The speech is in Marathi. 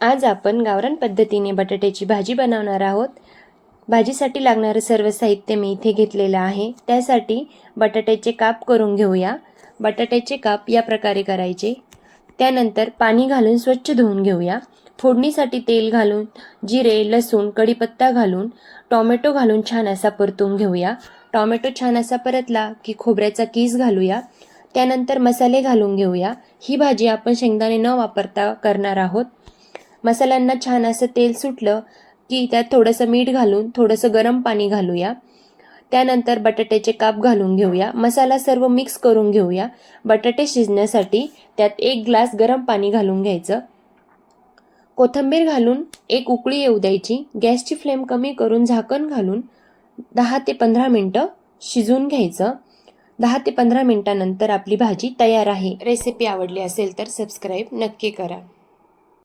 आज आपण गावरान पद्धतीने बटाट्याची भाजी बनवणार आहोत। भाजीसाठी लागणारे सर्व साहित्य मी इथे घेतलेलं आहे। त्यासाठी बटाट्याचे काप करून घेऊया। बटाट्याचे काप या प्रकारे करायचे। त्यानंतर पाणी घालून स्वच्छ धुवून घेऊया। फोडणीसाठी तेल घालून जिरे, लसूण, कढीपत्ता घालून टोमॅटो घालून छान असा परतून घेऊया। टोमॅटो छान असा परतला की खोबऱ्याचा कीस घालूया। त्यानंतर मसाले घालून घेऊया। ही भाजी आपण शेंगदाणे न वापरता करणार आहोत। मसाल्यांना छान असं तेल सुटलं की त्यात थोडंसं मीठ घालून थोडंसं गरम पाणी घालूया। त्यानंतर बटाट्याचे काप घालून घेऊया। मसाला सर्व मिक्स करून घेऊया। बटाटे शिजण्यासाठी त्यात 1 ग्लास गरम पाणी घालून घ्यायचं। कोथिंबीर घालून एक उकळी येऊ द्यायची। गॅसची फ्लेम कमी करून झाकण घालून 10 ते 15 मिनिटं शिजवून घ्यायचं। 10 ते 15 मिनिटांनंतर आपली भाजी तयार आहे। रेसिपी आवडली असेल तर सबस्क्राईब नक्की करा।